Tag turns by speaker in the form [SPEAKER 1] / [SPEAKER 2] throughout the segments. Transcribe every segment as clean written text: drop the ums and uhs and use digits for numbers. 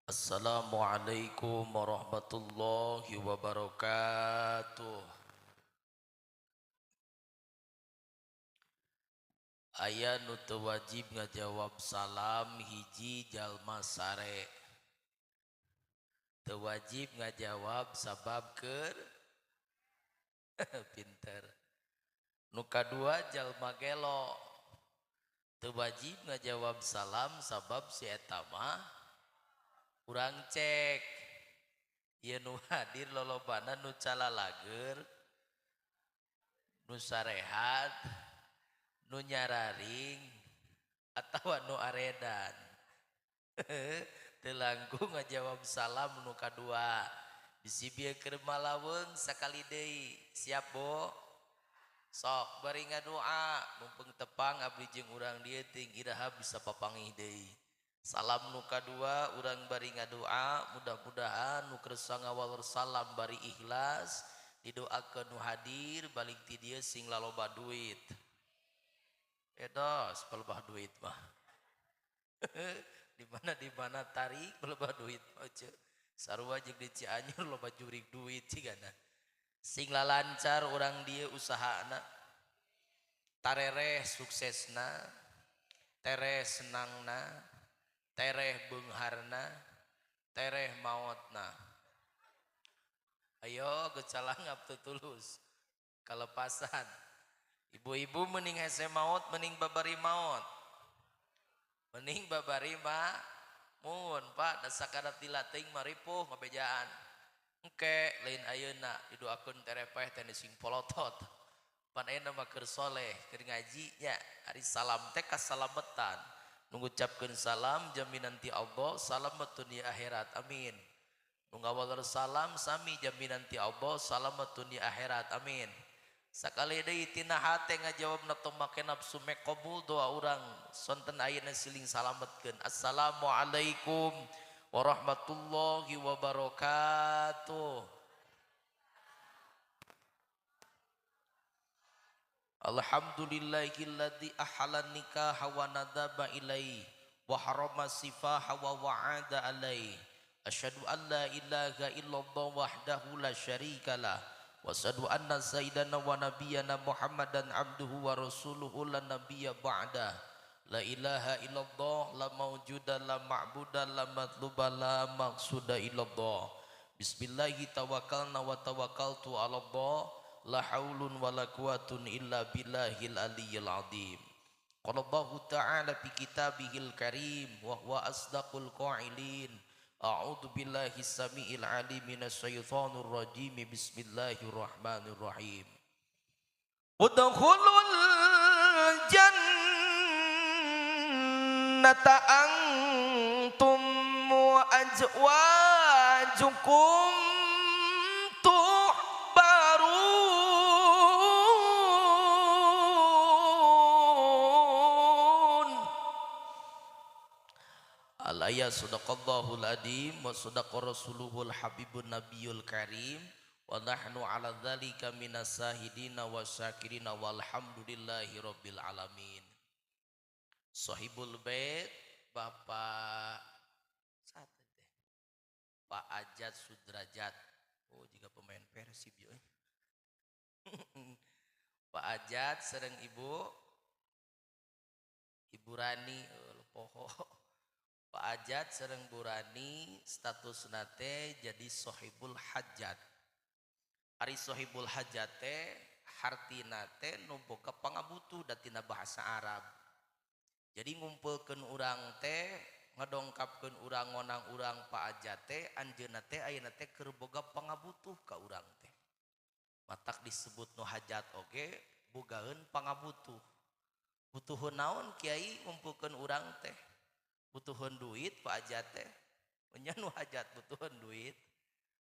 [SPEAKER 1] Assalamualaikum warahmatullahi wabarakatuh. Aya nu teu wajib ngajawab salam hiji jalma sare. Teu wajib ngajawab sabab keur pinter. Nu kadua jalma gelo. Teu wajib ngajawab salam sabab si eta mah urang cek. Ieu nu hadir lolobana nu calalager, nu sarehat, nu nyararing atau nu aredan. Teu langkung ngajawab salam nu kadua. Bisi bieu keur malaweng sakali deui. Siap, Bo? Sok bari ngadoa mumpung tepang abdi jeung urang dieu ting iraha bisa papangih deui. Salam nu kadua urang bari ngadoa mudah-mudahan nu kersa ngawal salam bari ikhlas didoakeun nu hadir balik ti dieu sing laloba duit. Edos pelebah duit mah. di mana tarik pelebah duit mah ce. Sarua jeung di Cianjur loba jurig duit cigana. Sing lalancar urang dieu usahana. Tarereh suksesna, tereh senangna, tereh beungharna, tereh maotna. Ayo gecalangap tutulus kalepasan. Ibu-ibu mending hese maot mending babari maot. Mending babari mah mun Pak da sakadat dilatih maripuh ngabejaan. Engke lain ayeuna didoakeun terepeh teh sing polotot. Pan ayeuna mah keur soleh, keur ngaji nya ari salam teh kasalametan. Nu ngucapkeun salam jaminan ti Allah salametun di akhirat. Amin. Nu ngawal salam sami jaminan ti Allah salametun di akhirat. Amin. Sakali deui tina hate ngajawabna teu make nafsu mek qabul doa urang sonten ayeuna siling salametkeun. Assalamualaikum warahmatullahi wabarakatuh. Alhamdulillahilladzi ahalan nikah wa nadaba ilaihi wa harama sifaha wa wa'ada alaihi. Asyhadu an la ilaha illallah wahdahu la syarikalah wa asyhadu anna sayyidana wa nabiyyana Muhammadan abduhu wa rasuluhu la nabiyya ba'da. La ilaha illallah la mawjuda la ma'buda la matluba la maqsuda illallah. Bismillahi tawakkalna wa tawakkaltu 'ala Allah. La haulun wa la quwatun illa billahil aliyyil azim. Qala Allah ta'ala fi kitabihil karim wa huwa asdaqul qailin. A'udzu billahi samiil alim minasy syaithanir rajim. Bismillahirrahmanirrahim. Udkhulul jannata antum wa azwajukum alaya sadaqallahul adim wa sadaqa rasuluhul habibun nabiyul karim wa nahnu ala dzalika minas sahidina wasyakirina walhamdulillahi rabbil alamin. Sahibul bait Bapak sate teh Pak Ajat Sudrajat. Oh juga pemain Persib ya. Pak Ajat sareng Ibu Rani poho. Pak Ajat sareng Bu Rani status nate jadi sohibul hajat. Ari sohibul hajat teh hartina teh nu boga pangabutuh da tina bahasa Arab. Jadi ngumpulkeun urang teh ngadongkapkeun urang ngonang urang Pak Ajat teh anjeunna teh ayeuna teh keur boga pangabutuh ka urang teh. Matak disebut nu hajat oge bogaeun pangabutuh. Butuhun naon Kiai ngumpulkeun urang teh? Butuhun duit Pak Ajat teh nya nu hajat butuhun duit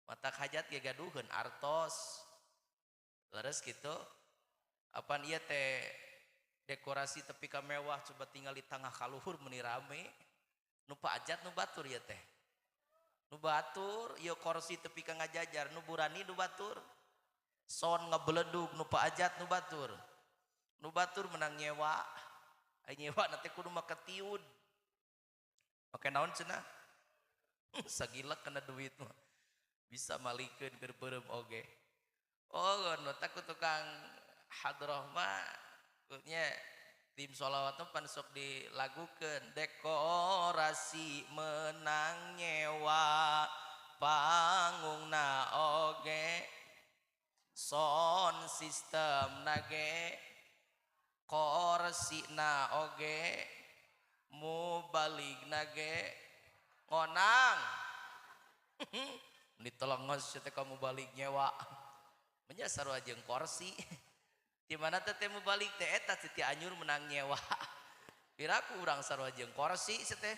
[SPEAKER 1] matak hajat ge gaduheun artos leres kitu apan ieu teh dekorasi tepi ka mewah coba tinggal di tengah kaluhur meuni rame nu Pak Ajat nu batur ieu teh nu batur ieu kursi tepi ka ngajajar nu burani nu batur son ngabeledug nu Pak Ajat nu batur menang nyewa ai nyewa na teh kudu make tiud. Oke naon cenah? sagila kena duit mah bisa malikeun keur beureum oge. Oh nu takut tukang hadroh mah nya tim sholawat pan sok dilagukeun dekorasi menang nyewa panggungna oge sound system nage korsina oge mubalik nage ngonang ditolong ngos teh kamu balik nyewa menyasar wajeng kursi di mana teh mubalik teh eta Siti Anyur menang nyewa piraku urang sarua jeung kursi teh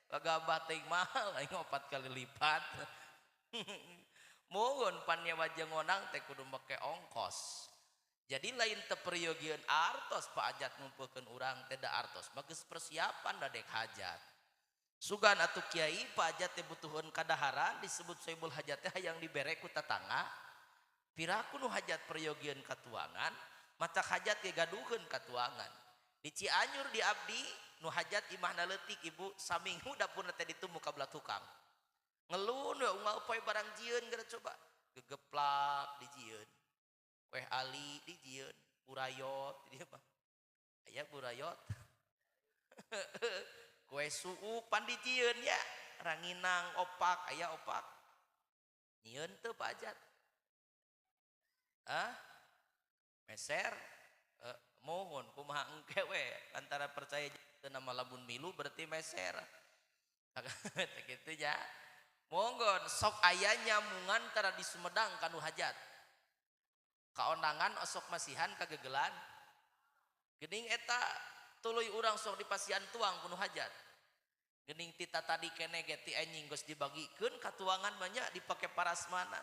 [SPEAKER 1] gagabah teh mahal aing 4 kali lipat mohon pan nyewa jeung ngonang teh kudu make ongkos. Jadi lain teu periogieun artos Pak Hajat ngumpulkeun urang teh da artos mah geus persiapan da dek hajat. Sugan atuh kiai Pak Hajat teh butuheun kadaharan disebut sohibul hajat teh hayang dibere ku tetangga. Piraku nu hajat periogieun katuangan, matak hajat ge gaduheun katuangan. Di Cianjur di abdi nu hajat imahna leutik ibu saminggu dapurna teh ditumuk ka belah tukang. Ngeluh we unggal poe barang jieun geura coba. Gegeplak di jieun. Weh Ali di jieun, burayot di dieu mah. Aya burayot. Kue suuk pan di jieun ya, ranginang opak aya opak. Nyieun teu Pak Hajat. Hah? Meser mohon kumaha engke we antara percaya teu nama lamun milu berarti meser. Teh kitu nya. Monggon sok aya nyamungan tara di Sumedang kanu hajat. Kaondangan osok masihan kagegelan. Geuning eta tuluy urang sok dipasihan tuang kuno hajat. Geuning tita tadi kene ge ti enjing geus dibagikeun katuangan banyak dipake parasmanan.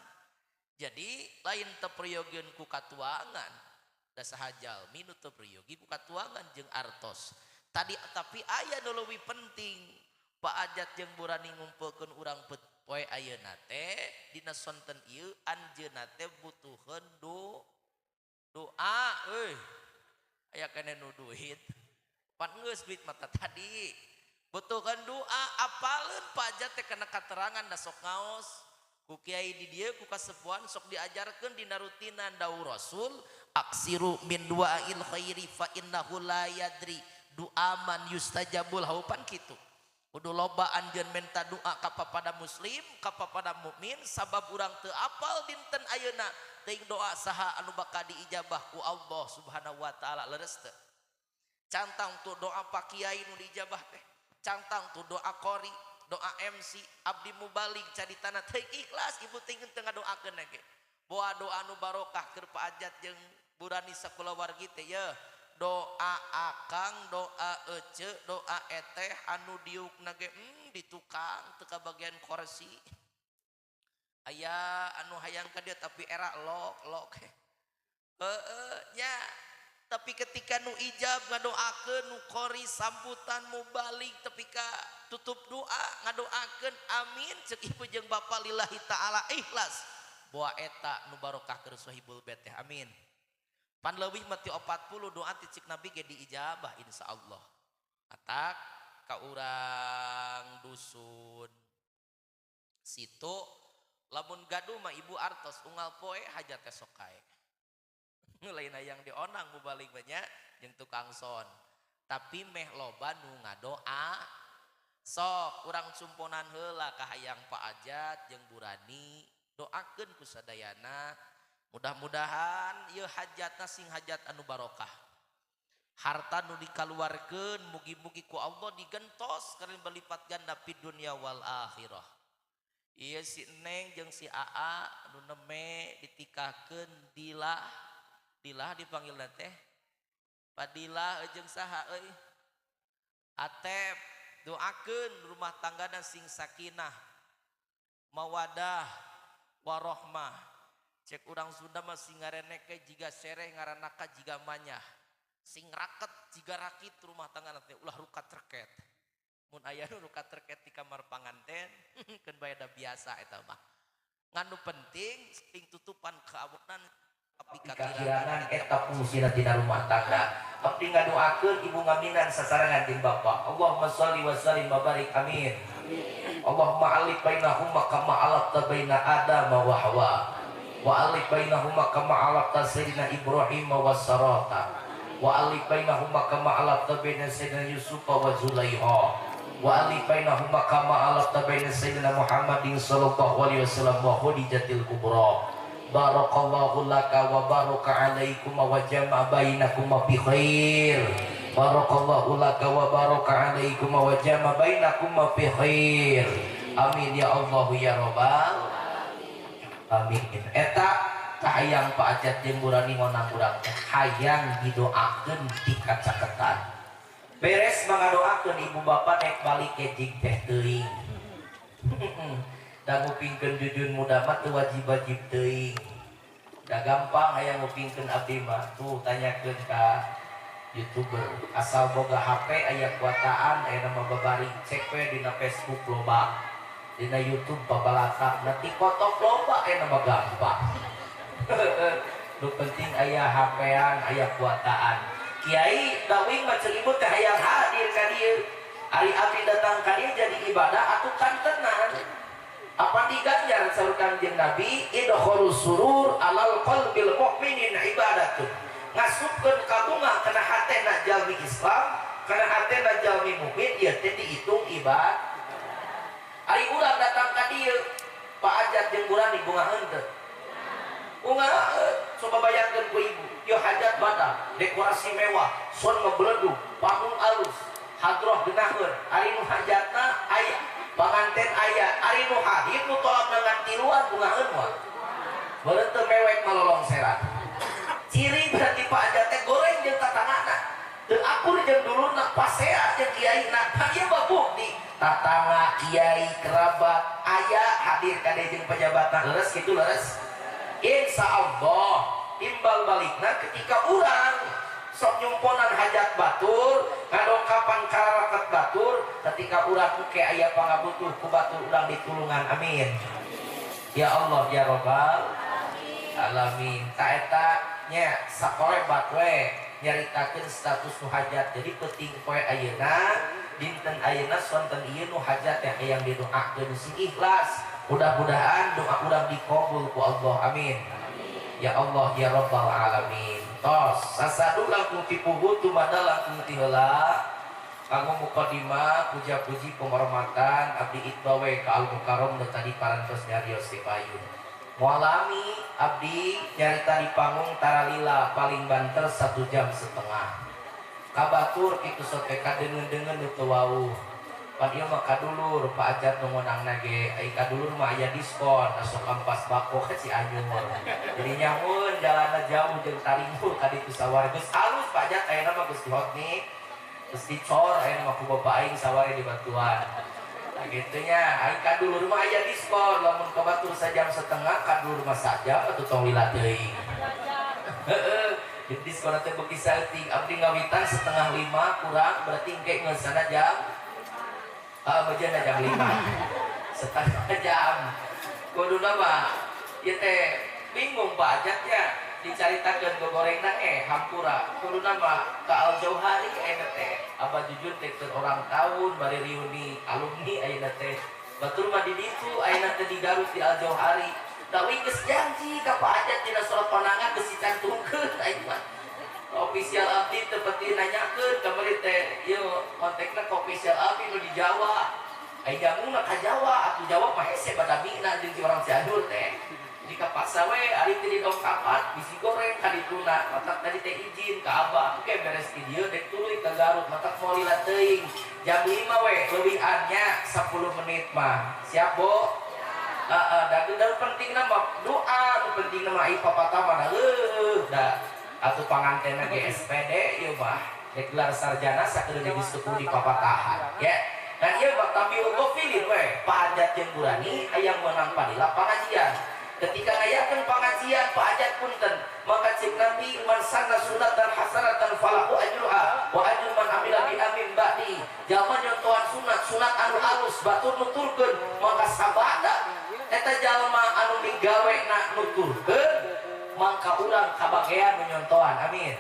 [SPEAKER 1] Jadi lain teu priyogeun ku katuangan. Da sahajal minu teu priyogi ku katuangan jeung artos. Tapi aya nu leuwih penting. Pak Hajat jeung Burani ngumpulkeun urang poe ayeuna teh dina sonten ieu anjeunna teh butuheun doa euy. Aya kene nu duit. Pan geus duit mata tadi. Butuhkeun doa apaleun Pak Hajat teh kana katerangan da sok ngaos. Ku kiai di dieu ku kasepuhan sok diajarkeun dina rutinan dawu Rasul aksiru min du'ail khairi fa innahu la yadri doa man yustajabul haupan kitu. Kudu loba anjeun menta doa ka pada muslim, ka pada mukmin sabab urang teu apal dinten ayeuna teuing doa saha anu bakal diijabah ku Allah Subhanahu wa taala leres teu. Cantang tu doa Pak Kiai nu diijabah teh. Cantang tu doa qori, doa MC, abdi mubalik caritana teuing ikhlas ibu teuing teu ngadoakeun ge. Boa doa nu barokah keur Pak Hajat jeung Burani sakulawargi teh ye. Doa akang, doa ece, doa eteh anu diukna ge ditukang teu kabagian kursi. Aya anu hayang ka dieu tapi era lok. Nya tapi ketika nu ijab ngadoakeun nu qori sambutan mubalik tapi ka tutup doa ngadoakeun amin ceuk ibu jeung bapa lillahi taala ikhlas. Boa eta nu barokah keur sohibul bait teh amin. Pan leuwih mati 40 doa ti cik Nabi ge diijabah insyaallah. Atak ka urang dusun situ lamun gaduh mah ibu artos unggal poe hajat teh sok kae. Lain hayang dionang mubalik banyak jeung tukang son. Tapi meh loba nu ngadoa. Sok urang cumponan heula ka hayang Pak Hajat jeung Burani doakeun ku sadayana. Mudah-mudahan ieu hajatna sing hajat anu barokah. Harta nu dikaluarkeun mugi-mugi ku Allah digentos keur berlipat ganda pid dunya wal akhirah. Ieu si Neng jeung si Aa anu neme ditikahkeun Dilah dipanggilna teh Padilah jeung saha euy Atep doakeun rumah tanggana sing sakinah mawadah warahmah. Cek urang Sunda mah sing ngarenek jiga sereh ngaranaka jiga manyah. Sing raket jiga rakit rumah tangga teh ulah rukat terket. Mun aya nu rukat terket di kamar panganten keun bae da biasa eta mah. Nganu penting sing tutupan keabunan api kakiranan eta fungsina dina rumah tangga. Abdi ngadoakeun ibu ngaminan sasarangan jeung bapa. Allahumma sholli wa sallim wa barik amin. Amin. Allahumma alif bainahuma kama alafta baina Adam wa Hawa wa alif bainahuma kama alafta sayyidina Ibrahim wa Sarata wa alif bainahuma kama alafta baina sayyidina Yusuf wa Zulaiha wa alif bainahuma kama alafta baina sayyidina Muhammadin sallallahu alaihi wasallam wa Khadijatil kubra. Barakallahu laka wa baraka alaikum wa jama'a bainakum fi khair. Barakallahu laka wa baraka alaikum wa jama'a bainakum fi khair. Amin ya Allah ya Rabbal amin. Eta kahayang Pak Ajat jeung Burani ngonang urang teh hayang didoakeun di kacaketan. Beres mangadoakeun ibu bapak nek balik ke jig teh teuing. Da ngupingkeun jujun muda mah teu wajib-wajib teuing. Da gampang hayang ngupingkeun abdi mah tuh tanyakeun ka YouTuber asal boga HP aya kuataan aya nama babari cek we dina Facebook loba dina YouTube babalatak nanti foto loba aya nama gampang. Nu penting aya HP-an aya kuataan. Kiai dawing mah ceuk ibu teh hayang hadir ka dieu. Ari abdi datang ka dieu jadi ibadah atuh kantenan. Apa diganjar saur Kanjeng Nabi idkhulus surur alal qalbil mu'minin ibadatun. Ngasupkeun kabungah kana hatena jalmi Islam, kana hatena jalmi mukmin ieu teh dihitung ibadah. Ari urang datang ka dieu, Pak Ajat jeung Burani bungaheun teu? Bungaheun. Coba bayangkeun ku ibu, ieu hajat badak, dekorasi mewah, son ngebledug, panggung alus, hadroh geunaheun. Ari nu hajatna aya panganten aya, ari nu hadir nu tolak dengan tiluan bungaheun mah. Beureun teu mewek malolong serat. Ciri berarti Pak Ajat teh goreng jeung tatanganna. Teu akur jeung dulurna pasea jeung kiaina. Ieu mah bukti tatangga kiai kerabat aya hadir kade jeung pejabatna leres kitu leres. Insyaallah timbal balikna ketika urang sok nyumponan hajat batur ngadongkapan karakat batur ketika urang ke aya pangabutuh ku batur urang ditulungan amin ya Allah ya Rabbal alamin. Ta eta nya sakorebat we nyaritakeun status nu hajat. Jadi penting poe ayeuna dinten ayeuna sonten ieu nu hajat teh hayang didoakeun sing ikhlas. Mudah-mudahan doa urang dikabul ku Allah amin ya Allah ya Rabbal alamin. Tos sasadu langkung tipuhu tumada langkung ti heula kanggo mukadimah puja-puji penghormatan abdi itbawe ka Al Mukarram nu tadi parantos nyarios ti payun. Mualami abdi nyarita di panggung taralila paling banter 1 jam setengah. Kabatur kitu sote kadeungeun-deungeun nu teu wauh. Pan ieu mah kadulur Pak Ajat nu ngonangna ge ai kadulur mah aya diskon asup ampas bako ka Cianjur. Jadi nyamun jalanna jauh jeung taringkul ka ditu saware geus alus Pak Ajat ayeuna mah geus dihotnik. Geus dicor ayeuna mah ku bapak aing saware di Batuan. Nah gitunya, aing kadulur mah aya diskon lamun kabatur sajam setengah kadulur mah sajam atuh tong lila teuing. Heeh. Jadi diskon teh beuki saeutik abdi ngawitan setengah 5 kurang berarti engke ngeusana jam bejana jam 5. Setengah jam. Kuduna mah ieu teh bingung Pak Ajat ya dicaritakeun gogorengna hampura. Kuduna mah ka Al Jauhari ayeuna teh Abah jujur teh orang tahun bari reuni alumni ayeuna teh batur mah di ditu ayeuna teh di Garut di Al Jauhari. Tapi geus janji ka Pak Ajat dina salat panangan geus dicantumkeun aing mah. Official abdi teu peuti nanyakeun kamari teh ieu kontekna ka official abdi nu di Jawa. Aing ganguna ka Jawa, atuh Jawa mah hese badamina jeung orang Cianjur teh. Di kapasa we ari teh didongkapan bisi goreng ka dituna matak tadi teh izin ka Abah oke beres di dieu dek tuluy ka Garut matak moal lila teuing jam 5 we leuwihannya 10 menit mah siap Bo? Dan pentingna mah doa nu pentingna mah ai papatama da atuh pangantenna ge SPD ieu mah dek gelar sarjana sakedeung geus tuku di papatahan ya. Dan ieu mah tabiul qafilin we Pak Ajat jeung Burani hayang meunang padila pangajian. Ketika ngayakeun pengajian Pak Ajat punten maka cik Nabi man sanna sunatan hasanatan falahu ajruha wa ajru man amila bi amin ba'di. Jalma nyontohan sunat anu alus batur nuturkeun maka sabada eta jalma anu digawena nuturkeun mangka urang kabagean menyontohan amin.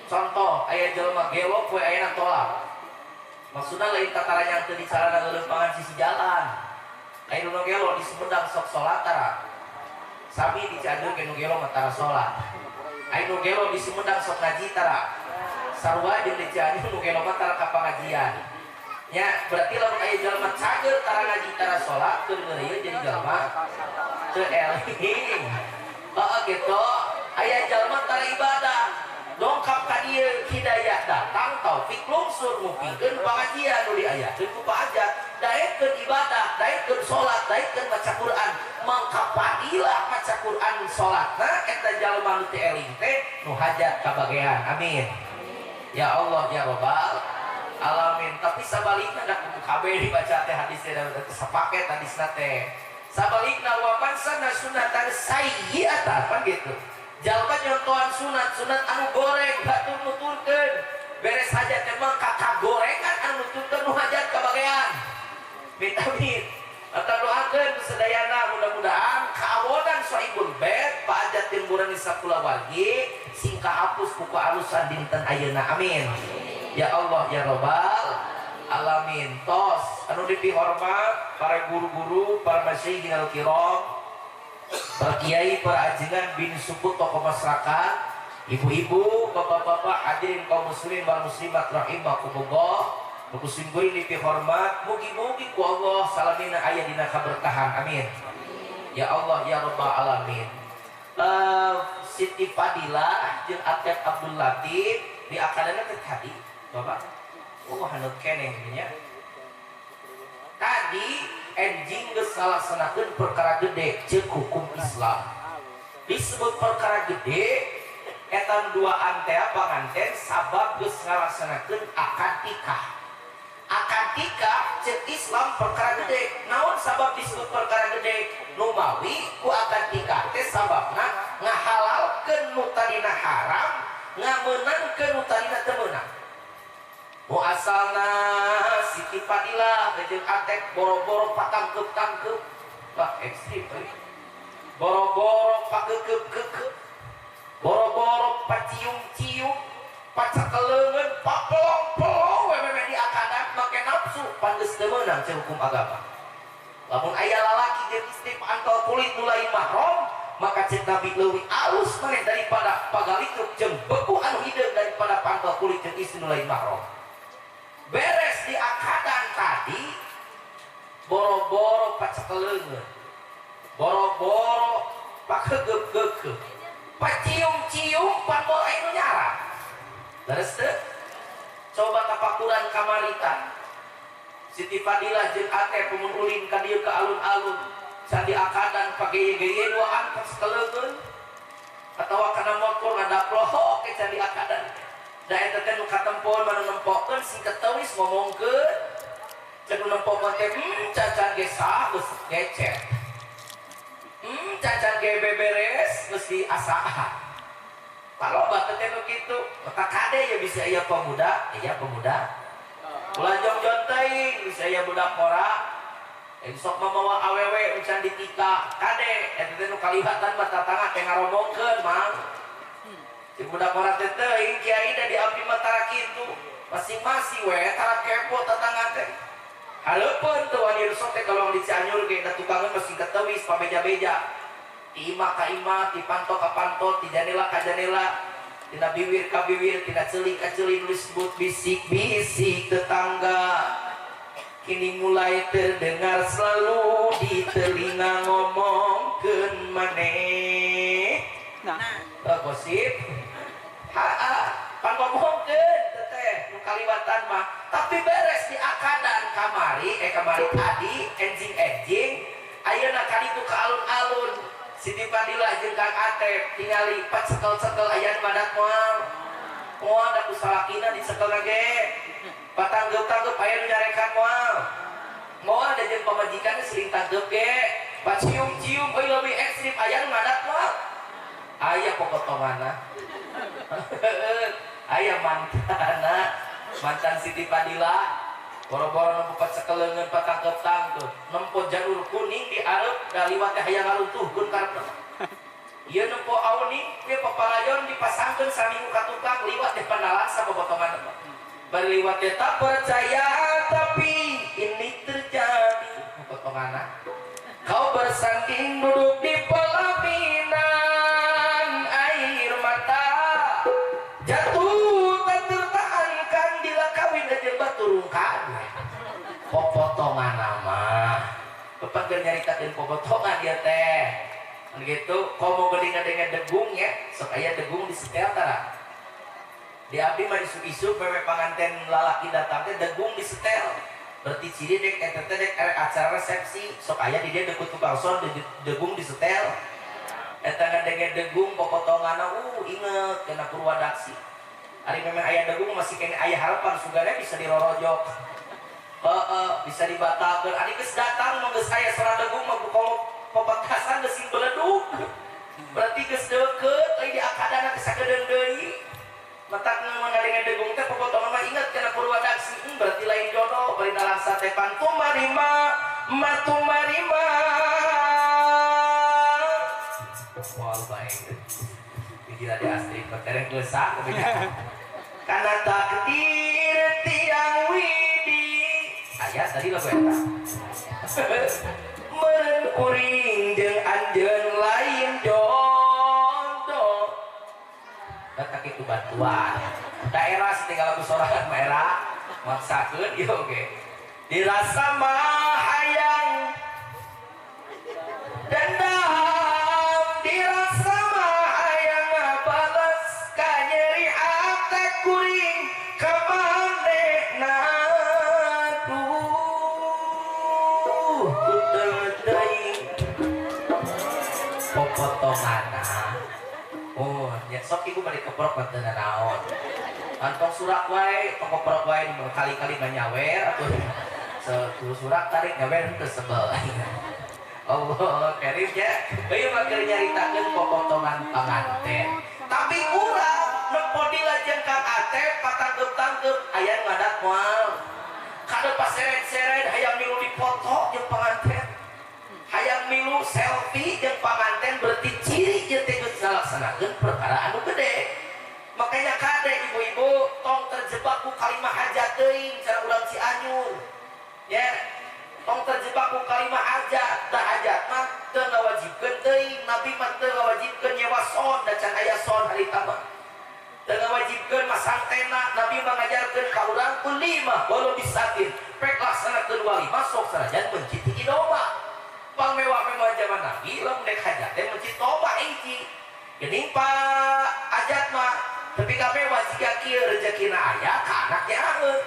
[SPEAKER 1] Contoh aya jalma gelok we ayeuna tolak. Maksudna lain tataran yang teu dicarana leuleumpangan sisi jalan. Ayo nu gelo di Sumedang sok salat tara. Sami di Cianjur ke nu gelo mah tara salat. Ayo nu gelo di Sumedang sok ngaji tara. Sarua jeung di Cianjur nu gelo mah tara ka pangajian. Ya, berarti lamun aya jalma cager tara ngaji tara salat keur ngeureun jadi jalma teu eling. Heeh gitu. Aya jalma tara ibadah. Dongkap ka dieu hidayah datang taufik lungsur ngupikeun pangajian nu diayakeun ku Pak Ajat. Daekeun ibadah, daekeun salat, daekeun maca Quran. Mangka padilah maca Quran salatna eta jalma nu teu eling teh nu hajat kabagean. Amin. Ya Allah ya Rabbal alamin. Tapi sabalikna da kudu kabeh dibaca teh hadis teh sapaket hadisna teh. Sabalikna wa man sanna sunnatan sayyi'atan kan gitu. Jalma nyontohan sunat anu goreng batur nuturkeun. Beres hajat teh mah kagorengan anu nuturkeun nu hajat kabagean. Vitamin. Eta doakeun sedayana mudah-mudahan kaawodan Soibul Bait Pak Ajat timburan sakula wargi sing kahapus ku alusan dinten ayeuna. Amin. Ya Allah ya Rabbal alamin. Tos anu dipihormat para guru-guru, para masyayikh al-kiram, para kiai, para ajengan bin suku tokoh masyarakat, ibu-ibu, bapak-bapak, hadirin kaum muslimin wal muslimat rahimakumullah. Mugi dipihormat, mugi-mugi ku Allah salamina aya dina kaberkahan. Amin. Ya Allah ya Rabbal alamin. Siti Fadilah jeung Atep Abdul Latif di akadana teh tadi Bapak, hanut keneh nya. Tadi enjing geus ngalaksanakeun perkara gede ceuk hukum Islam. Disebut perkara gede eta duaan teh panganten sabab geus ngalaksanakeun akad nikah. Akad nikah ceuk Islam perkara gede. Naon sabab disebut perkara gede? Nu mawi ku akad nikah teh sababna ngahalalkeun nu tadina haram, ngamenangkeun nu tadina teu meunang. Asalna Siti Fadilah jeung Atep boro-boro patangkeup-tangkeup lah ekstrim boro-boro pakeukeup-keukeup boro-boro pacium-cium pacakeleungeun papelong-pelong we di akadan make nafsu pan geus teu meunang ca hukum agama. Lamun aya lalaki jeung istri pantol kulit nu lain mahram maka cek Nabi leuwih alus maneh daripada pagalikuk jeung beku anu hideung daripada pantol kulit jeung istri nu lain mahram. Beres di akadan tadi boro-boro pacakeleungeun boro-boro pakeugeup-geukeup pacium-cium pan bola anu nyara leres teu coba tapakuran kamarita Siti Fadilah jeung Atep mun ulin ka dieu ka alun-alun can di akadan pageye-geye duaan pacakeleungeun atawa kana motor ngadaploho ke can di akadan. Da eta teh nu katempon manu nempokeun singkat teuwis ngomongkeun ceuk nempokeun teh cacan ge sah geus gecet. Cacan ge beberes geus diasaan. Paloba teh nu kitu, maka kade ya bisa aya pemuda, ulah jong-jong teuing bisa aya budak mora. Sok mamawa awewe can ditika, kade eta teh nu kalihatan mata tangah teh ngaromongkeun mang. Di budak orang teh teuing kiai da diabdi mata kitu masing-masing we tara kepo tetangga teh haleupeun teu wani rusok teh kalau di Cianjur ge da tukangeun masing keteuwis pabeja-beja di imah ka imah ti panto ka panto ti janela ka janela tina bibir ka bibir tina ceulik ka ceulik nu disebut bisik-bisik tetangga kini mulai terdengar selalu di telinga ngomongkeun maneh. Nah, gosip pan ngomongkeun teteh nu kaliwatan mah tapi beres di akadan kamari tadi enjing ayeuna kaditu ka alun-alun Siti Fadilah jeung Kang Atep tingali pacekel-cekel aya madat moal da ku salakina dicekelna ge patanggeup-tanggeup aya nu nyarekan moal da jeung pamajikanna sering tanggeup ge pacium-cium euy leuwih ekstrim aya nu madat moal aya pokotonganna aya mantan Siti Fadilah boro-boro nempo pacekeleungeun patangkeup-tangkeup nempo janur kuning di areup da liwat teh hayang ngaruntuhkeun karepna ieu nempo awning ge papalayon dipasangkeun saminggu ka tukang liwat teh panalasa pokotongan bari liwat teh tak percaya tapi ini terjadi pokotonganna Kau bersanding duduk di pelaminan, air mata jatuh tak tertahankan, bila kawin aja baturungkan popotongan nama bapak ger nyaritakeun popotongan dia teh gitu. Kau mau beli dengan degung ya, sok aya degung di setel tara di abdi mah isu-isu pewe panganten lalaki datang teh degung di setel. Berarti ciri dek eta teh dek acara resepsi sok aya di dia deku tukang son degung di setel. Eta ngadenge degung popotonganna inget kena Purwadaksi. Ari memang aya degung masih kene aya harapan sugana bisa dirorojok. Bisa dibatalkeun. Ari geus datang mah geus aya sora degung mah buka pepatasan geus sing beledug. Berarti geus deukeut euy di akadana teh sagedeung deui. Matak ngadenge degung teh popotongan mah inget kena Purwadaksi. Berarti lain jodoh bari dalam sate pantu marima matu marima. Wah baik. Gila di asli bertereng geusah kebijakan. Karena takdir tiang widi. Ayat tadi lagu eta. Meureun kuring jeung anjeun lain jodoh. Da kitu bantuan. Daerah setinggal lagu sorangan mah era maksakeun ieu oge. Dirasa mah hayang dendam, dirasa mah hayang balas ka nyeri ate kuring ka manehna. Duh kuteung deui popotonganna. Oh, ya sok ibu balik keprok teu naon. Kantong surat wae, tong keprok wae kali-kali nyawer atuh. Surat tarik nyawer teu sebel. Allah karim ya. Bayu mah keur nyaritakeun popotongan panganten. Tapi urang nepo di lajeng Kang Atep patangkep-tangkep aya ngadat moal. Kada paseret-seret hayang milu dipoto jeung panganten. Hayang milu selfie jeung panganten berarti ciri ieu teh geus ngalaksanakeun perkara anu gede. Makanya kade ibu-ibu tong terjebak ku kalimah hajat teuing cara urang Cianjur. Ya, tong terjebak ku kalimah hajat, da hajat mah teu ngawajibkeun teuing, Nabi mah teu ngawajibkeun nyewa son da can aya son harita mah. Teu ngawajibkeun masang tenda, Nabi mah ngajarkeun ka urang kulimah walau bisatin. Pek laksanakeun walimah sok sanajan mencit hiji domba. Pangmewah-mewah zaman Nabi lamun dek hajat teh mencit domba hiji. Geuning Pak hajat mah tapi mewah jika kieu rezekina aya ka anaknya angeun.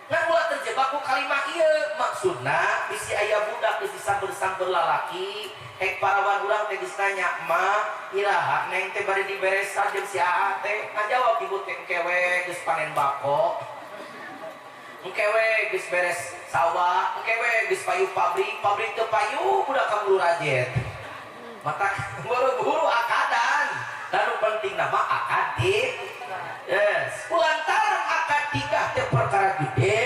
[SPEAKER 1] Ngan ulah terjebak ku kalimah ieu maksudna bisi aya budak geus disamber-samber lalaki hek parawan urang teh geus nanya ma iraha neng teh bari diberesan jeung si Aa teh ngajawab ibu teh engkewe geus panen bako engkewe geus beres sawah engkewe geus payu pabrik teu payu budak kabulu rajet mata buru-buru akadan dan penting nama akad di yes lantaran akad nikah teh perkara gede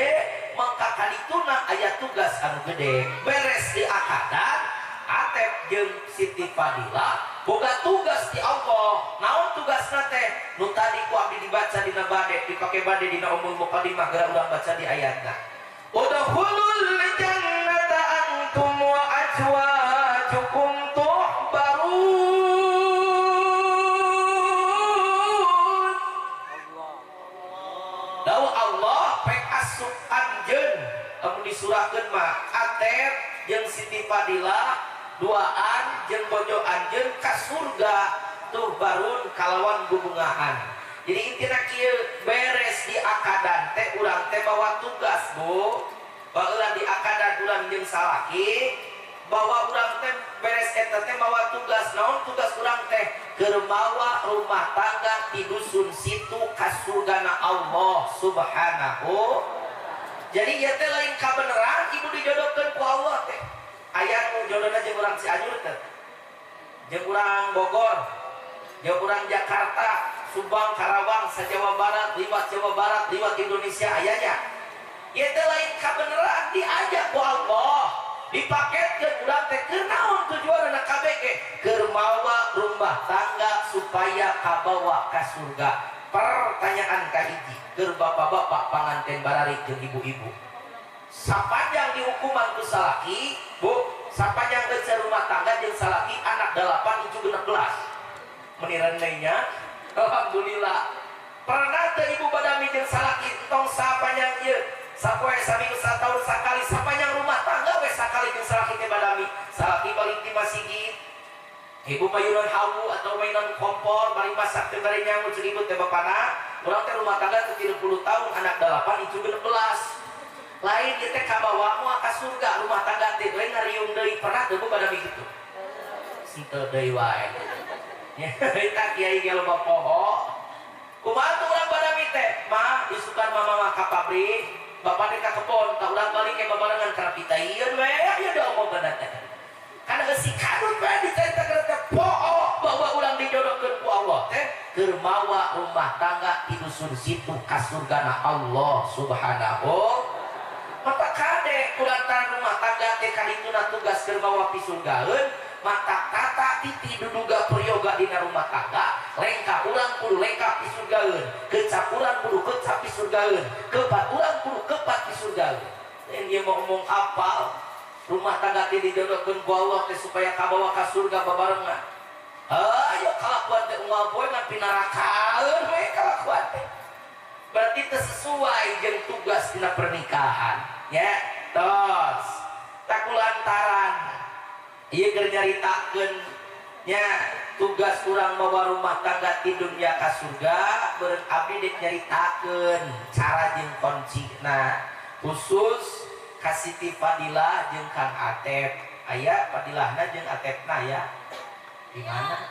[SPEAKER 1] mangka kadituna aya tugas anu gede beres di akadan Atep jeung Siti Fadila boga tugas di Allah. Naon tugasna teh nu tadi ku abdi dibaca dina bade dipake bade dina umul mukadimah geura urang baca di ayatna udkhulul jannata antum wa azwajukum disurahkeun mah Atep jeung Siti Fadila duaan jeung bojo anjeun ka surga tuh barun kalawan bubungahan. Jadi intina kieu beres di akadan teh urang teh bawa tugas Bu. Baheula di akadan urang jeung salaki bawa urang teh beres eta teh bawa tugas. Naon tugas urang teh? Keur mawa rumah tangga di dusun situ ka surgana Allah Subhanahu. Jadi ya teh lain kabeneran ibu dijodohkeun ku Allah teh. Aya nu jodohna jeung urang Cianjur teh. Jeung urang Bogor, jeung urang Jakarta, Subang, Karawang, sa-Jawa Barat, liwat Jawa Barat, liwat Indonesia ayanya. Ya teh lain kabeneran diajak ku Allah. Dipaketkeun urang teh keur naon tujuanna kabeh ge? Keur mawa rumah tangga supaya kabawa ka surga. Pertanyaan kahiji keur bapak-bapak panganten bararik jeung ibu-ibu sapanjang dihukuman ku salaki Bu sapanjang menirandainya. Alhamdulillah pernah teh ibu badami jeung salaki entong sapanjang ieu sapoe saminggu satahun sakali sapanjang rumah tangga we sakali jeung salaki teh badami salaki balik di masjid ibu mayunan hawu atau mainan kompor bari masak teh bari nyangut jeung ibu teh bapana urang teh rumah tangga teh 30 tahun anak 8 itu 16 lain ieu teh kabawa moal ka surga rumah tangga teh lain ngariung deui pernah teu badami kitu henteu deui wae nya eta kiai ge loba poho kumaha tuh urang badami teh mah isukan mama mah ka pabrik bapak teh ka kebon tah urang balik ke babarengan kana pita ieu we aya da omongan teh kana geus si kadut we diceritakeun teh poho bahwa urang dijodohkeun ku Allah teh keur mawa rumah tangga di dusun situ ka surgana Allah Subhanahu mata kade kulantaran rumah tangga teh kadituna tugas keur mawa pi surgaeun mata kata titi duduga peryoga dina rumah tangga lengkap urang kudu lengkap di surgaeun kecap urang kudu kecap di surgaeun kepat urang kudu kepat di surgaeun dan dia mau ngomong apal rumah tangga teh dijodohkeun ku Allah teh supaya kabawa ka surga babarengan ayo kalakuan teh unggal poe ngan pinarakaeun we kalakuan teh berarti teu sesuai jeung tugas dina pernikahan ya tos tak kulantaran ieu keur nyaritakeun nya tugas urang bawa rumah tangga ti dunya ka surga beureun abdi dek nyaritakeun cara jeung kuncina khusus ka Siti Fadilah jeung Kang Atep aya Fadilahna jeung Atepna ya di mana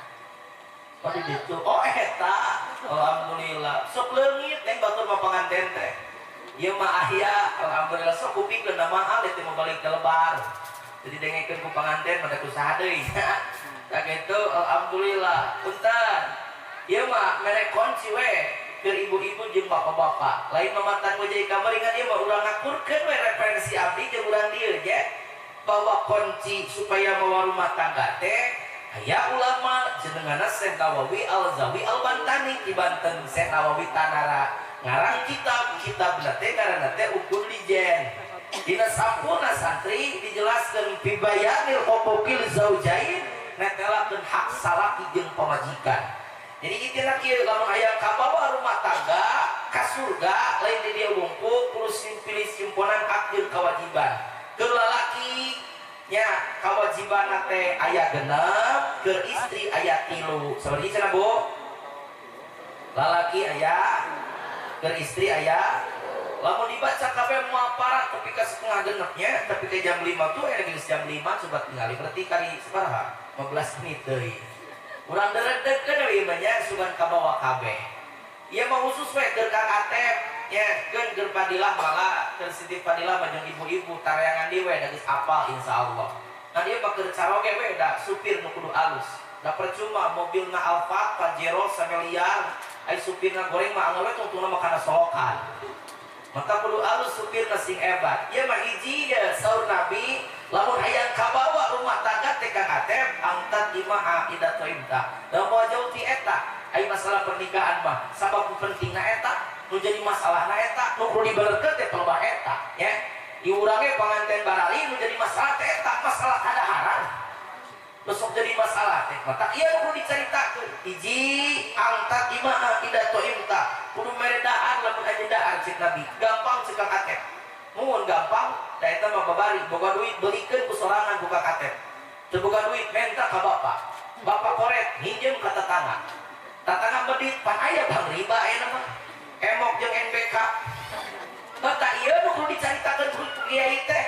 [SPEAKER 1] oh di ditu oh eta alhamdulillah sok leungit teh batur mah panganten teh ieu mah aya alhamdulillah sok kupingkeun da mahal teh mau balik ke lebar jadi dengekeun ku panganten pada usaha deui tak gitu alhamdulillah punten ieu mah mere kunci we keur ibu-ibu jeung bapak-bapak lain mamatan we jadi kameringan ieu mah urang ngakurkeun we referensi abdi jeung urang dieu ge bahwa kunci supaya mawa rumah tangga teh aya ulama jenenganna Syekh Nawawi Al-Zawi Al-Bantani di Banten Syekh Nawawi Tanara ngarang kitab teh ngaranna teh Uqul Lijen dina sampurna santri dijelaskeun fi bayanil huquqil zaujain netelakeun hak salaki jeung pamajikan jadi ieu kieu lamun aya kabawa rumah tangga ka surga lain di dieu wungkul kudu pilih simpunan hak jeung kewajiban keur lalaki nya kewajiban teh aya 6 keur istri aya 3 seperti cenah Bu lalaki aya keur istri aya lamun dibaca kabeh moal parat tapi ka setengah genepnya tapi ke jam 5 tuh geus jam 5 coba tinggali berarti kali sabaraha 15 menit deui urang deureukeun we ieu nya sugan kabawa kabeh ieu mah khusus we keur Kang Atep nya keur Fadilah malah keur Siti Fadilah mah jeung ibu-ibu tareangan di we da geus apal insyaallah nah ieu mah keur caroge we da supir nu kudu alus da percuma mobilna Alfa Pajero samelian ai supirna goreng mah anggar we tungtungna mah kana solokan maka kudu alus supir sing hebat ieu mah hiji ya saur Nabi lamun hayang kabawa rumah tangga teh Kang Atep angkat imaha ida toimta da moal jauh ti eta ai masalah pernikahan mah sabab pentingna eta nu jadi masalahna eta nu kudu dibelerkeun teh loba eta ya di urang ge panganten barali nu jadi masalah teh eta masalah kadaharan besok jadi masalah teh mata ieu kudu dicaritakeun hiji angkat imaha ida toimta kudu meredaan lamun aya daan cek Nabi gampang cek Kang Atep mun gampang da eta mah babari boga duit beulikeun ku sorangan ku Kang Atep teu boga duit menta ka bapak koret hinjeum ka tatangga medit pan aya bang riba aya mah emok jeung NBK mata ieu nu kudu dicaritakeun ku kiai teh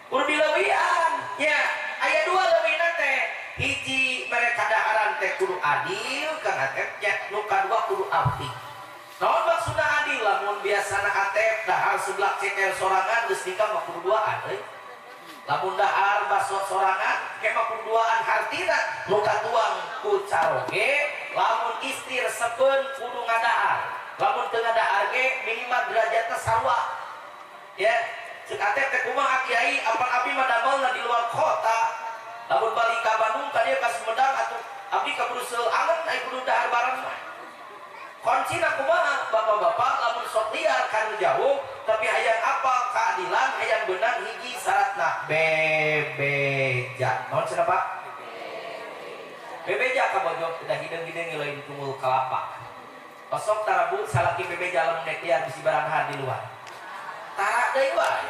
[SPEAKER 1] kudu dileuwian nya aya 2 leuwina teh hiji mereka daharan teh kudu adil Kang Atep nya nu kadua kudu abdi naon maksudna adil lamun biasana Atep dahar sebelah cekel sorangan geus nikah mah kudu duaan euy lamun dahar baso sorangan ge mah kudu duaan hartina nu katuang ku caroge lamun istri resepeun kudu ngadahar lamun teu ngadahar ge minimal derajatna sarua ya ceuk Atep teh kumaha kiai apal abdi mah damelna di luar kota lamun balik ka Bandung ka dieu ka Sumedang atuh abdi kaburu seul angen ai kudu dahar bareng mah kuncina kumaha bapak-bapak lamun sok liar kan jauh tapi hayang apal keadilan hayang beunang hiji syaratna bebeja naon cenah Pak bebeja ka bojong udah hidung-hidung lain tunggu kelapa kosong tarabu salaki bebeja lamun dek dia bisi baranghan di luar tarak deui wae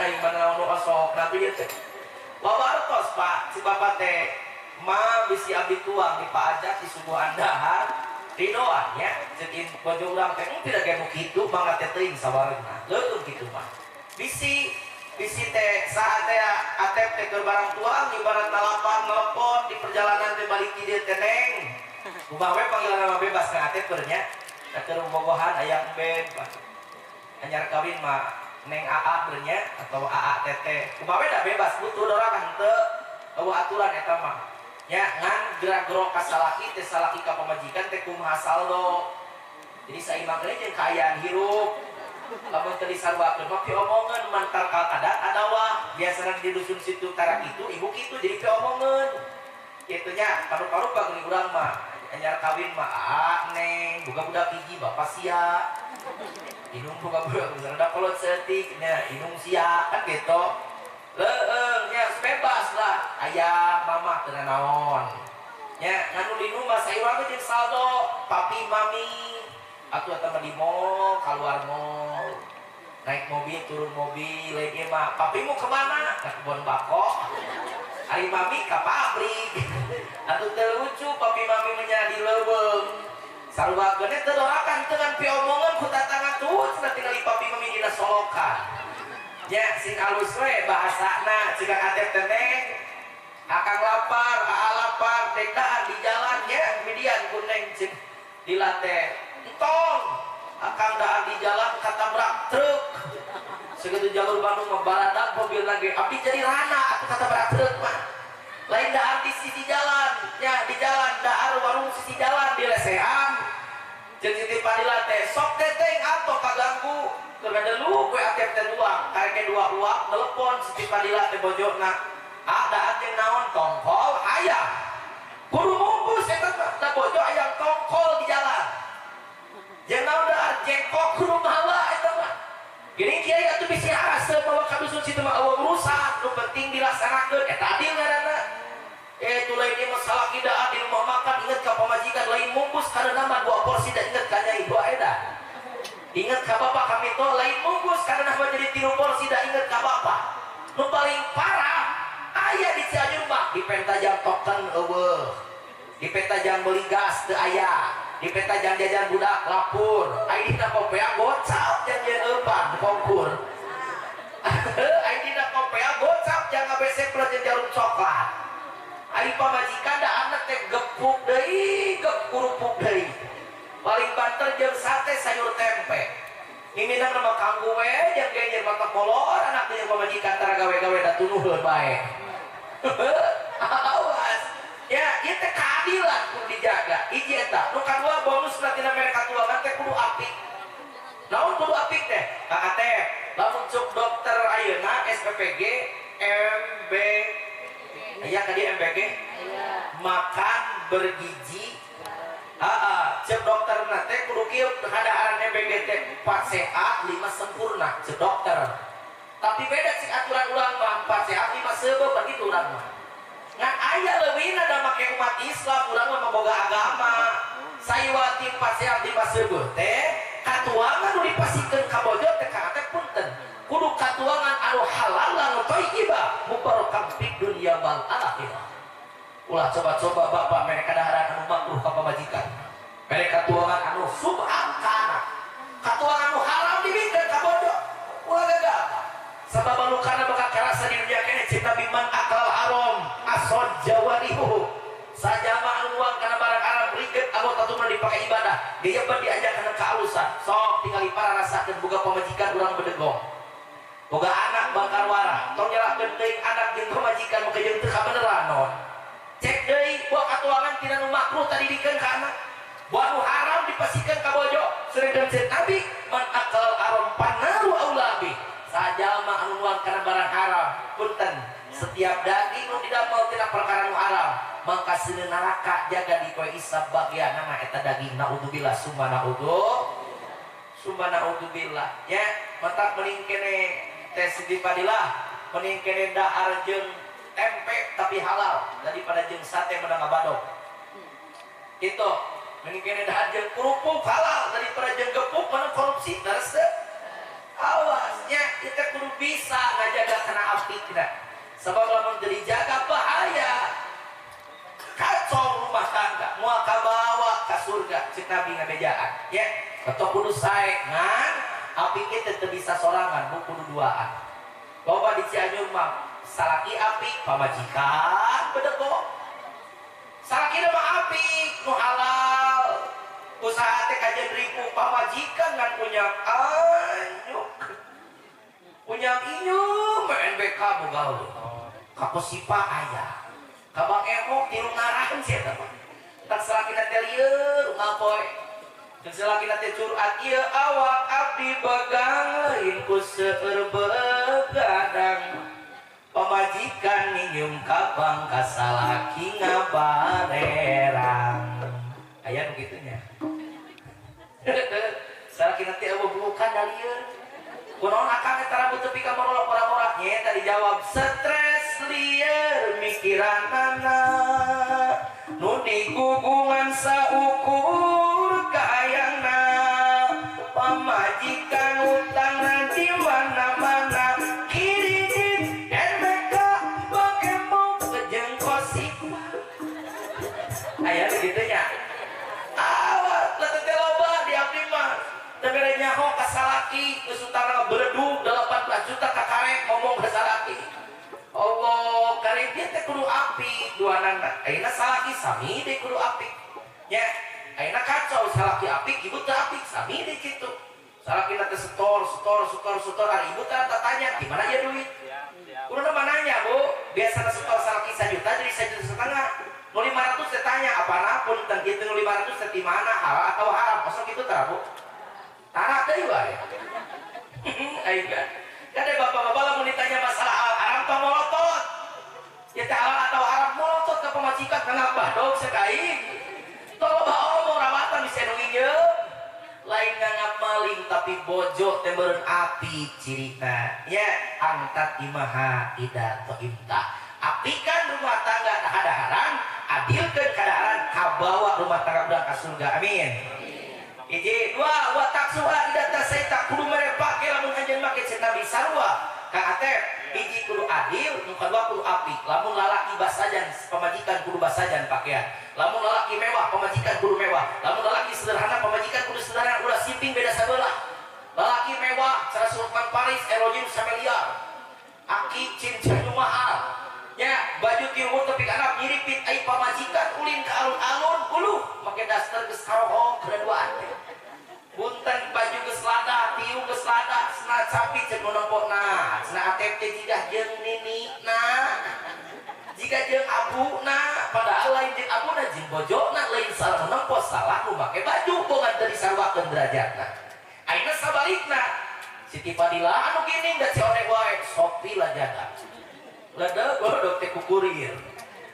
[SPEAKER 1] aing mana nu osok nanti ieu teh babartos Pak si bapak teh ma bisi abdi tuang di Pak Ajat di subuh andahar di doa ya cekin bojong urang teh tidak kayak kitu mangga teh teuing sabarengna leukeun kitu mah bisi teh saat teh atep teh keur barang tuang ibarat lapang nelpon di perjalanan teh balik di dieu teh neng kumaha we panggilan nama bebas ka atep nya keur bobogohan aya ben anyar kawin mah neng AA nya atau AA teteh kumaha we da bebas butuh dorakan teu eueuh aturan eta mah nya ngan gerak-gerok ka salaki teh salaki ka pamajikan teh kumaha saldo jadi saimah teh jeung kaayaan hirup lamun teu disarwakeun mah piomongan mantar kal adat adawa biasana di dusun situ tarak itu ibu kitu jadi piomongan kitu nya paru-paru geuning urang mah anyar kawin mah neng boga budak hiji bapak sia inung boga budak misalna kolot seutik nya inung sia kan gitu leueung nya bebas lah aya mama teu naon nya nganu linu mah saurang jeung saldo papi mami atuh eta mah di mall keluar mall naik mobil turun mobil lain mah papimu kemana ke kebun bako ari mami ka pabrik atuh teu lucu papi mami menjadi leuweung sarua geuna teu dorakan teu kan piomongan ku tatangga tuh cenah tinggali papi mami dina solokan nya sing alus we bahasana cika atep teh akang lapar aa lapar teka di jalan nya median kuning cik dilatih tong akan daan di jalan katabrak truk segitu jalur Bandung membaradak mobil lagi abdi jadi rana atau katabrak truk mah lain daan di sisi jalan ya di jalan daar warung sisi jalan di lesehan jeung siti padila teh sok teteng atau kaganggu tergada lu gue atep teh duang karek dua uang telepon siti padila teh bojona daan jeung naon tongkol ayam kudu mungkus eta da bojo ayam tongkol di jalan jangan udah jengkok kudu mahala eta mah gini kiai atuh bisi asa bahwa ka dusun situ mah eueuh urusan nu penting dilaksanakeun eta adil ngaranna tu lain ieu masalah kita adil mau makan inget ka pamajikan lain mungkus karena mah 2 porsi da inget ka nyai 2 edan inget ka bapak kami to lain mungkus karena mah jadi 3 porsi da inget ka bapak nu paling parah aya di Cianjur mah di pentajam token eueuh di pentajam meuli gas teu aya di peta jajan budak lapur aidina kopea gocap janjian eupan konkur aidina kopea gocap jangan besek pelajar jarum coklat ari pamajikan da anak teh gepuk deui kurupuk deui paling banter jeung sate sayur tempe miminang nama kanggo we jeung genjer mata kolor anak teh pamajikan tara gawe-gawe da tunuhkeun bae awas ya ieu teh keadilan kudu dijaga hiji eta nu kadua bonus latina mereka tuangan teh kudu apik naon kudu apik teh kakak teh lamun cuk dokter ayeuna SPPG MB aya ka dieu MBG makan bergizi cek dokterna teh kudu kieu keadaan MBG teh 4 sehat 5 sempurna cek dokter tapi beda cik aturan ulang mah 4 sehat 5 seubeuk begitu urang mah ngan aya leuwihna da make umat Islam urang mah boga agama sayuati 4 sehat 5 seubeuk teh katuangan nu dipasikeun ka bojo teh ka teh punten kudu katuangan anu halal anu thayyibah mubarakah fid dunya wal akhirah ulah coba-coba bapak mereka daharan anu makruh ka pamajikan mereka katuangan anu subhan ka anak katuangan anu haram dibikeun ka bojo ulah gagal sabab anu kana bakal karasa di dunia kene cipta biman akal haram asod jawarihu sajama anu nuang kana barang haram rikeut anggota tubuh dipakai ibadah dia ban diajak kana kealusan sok tinggali para rasakeun boga pamajikan urang bedegong boga anak bakar wara tong nyalahkeun teuing anak jeung pamajikan maka jeung teu kabeneran naon cek deui buah katuangan tina nu makruh tadi dikeun ka anak buah nu haram dipasikeun ka bojo seureun cek nabi man akal haram panaru aulabi sajalma anu nuang kana barang haram punten setiap daging nu didamel tina perkara nu haram mangka seueur neraka jaga di poe isab bagian nama eta daging naudzubillah summa naudzubillah ya mentak mending kene teh Siti Fadilah mending kene dahar jeung tempe tapi halal daripada jeung sate menang badog. Itu mending dah jeung kerupuk halal daripada jeung gepuk menang korupsi. Terus awasnya kita kudu bisa ngajaga kena api kita. Sebab lamun teu dijaga bahaya. Kacau rumah tangga, moal kabawa ka surga cik Nabi ngabejaan. Ya, atau kudu sae ngan api kita teu bisa sorangan, bu kudu duaan. Loba di Cianjur mah salaki api pamajikan bedego. Salaki mah api nu halal. Usaha teh kajen ribu pamajikan ngan punya anyuk. Punya inyum NBK boga kaposipa aya. Kabang emok tilu ngarahan sih teman. Tak selakina teh lieur ngapoe. Tak selakina teh curhat ieu awak abdi begang lain ku seueur begadang. Pamajikan nyium kabang ka salaki ngabarerang. Aya nu kitunya. Salakina teh eueuh bukan da lieur. Kunaon akang eta rambut tepi ka marolok orang-orang nya tadi jawab stres lieur mikiranana nu digugungan saukur kaayana pamajikan utangna di mana-mana kiridit NBK bakemok jeung kosip aya kitu nya awas leteh loba di abdi mah tebere nyaho ka salaki geus utangna beredug 18 juta ka karek ngomong ka salaki Allah karek dia teh kudu api duanana ayeuna salaki sami deui kudu api nya ayeuna kacau salaki api ibu teh api sami deui kitu salaki teh setor ari ibu teh tanya di mana ya duit urang mah nanya Bu biasana setor salaki 1 juta jadi 1,5 juta nu 500 teh tanya apana pun teh kitu nu 500 teh di mana halal atau haram masa kitu teh Bu tanah deui wae. Ayeuna. Kade bapak-bapak lamun ditanya masalah halal haram tong molotot. Ya teh halal atau haram molotot ka pamajikan kenapa dog sekaing. Tong bawa omong rawatan bisa nu ieu. Lain ngangap maling tapi bojo teh meureun api cirina. Ya angkat imaha ida to imta. Apikan rumah tangga hadaharan, adilkeun kadaharan kabawa rumah tangga urang ka surga. Amin. Iji dua watak suha idata saita kudu mere pake lamun anjeun make cek Nabi sarua ka atep hiji kudu adil nu kadua kudu apik lamun lalaki basajan pamajikan kudu basajan pakaian lamun lalaki mewah pamajikan kudu mewah lamun lalaki sederhana pamajikan kudu sederhana ulah simping beda sabelah lalaki mewah cara Sultan Paris erojin sameliar aki cincin nu mahal nya baju kieu tapi kana nyiripit ai pamajikan ulin ka alun-alun uluh make daster geus karohong keduaan punten baju geus lada tiu geus lada cenah capi ceuk nu nempona cenah atep teh jiga jeung ninina jiga jeung abuna padahal lain jeung abuna jeung bojona lain salah nempos salah nu make baju bogan teu disarwakeun derajatna ayeuna sabalikna Siti Fadila anu geuning da si orek wae sopi lah jaga ledeg godog teh kukurir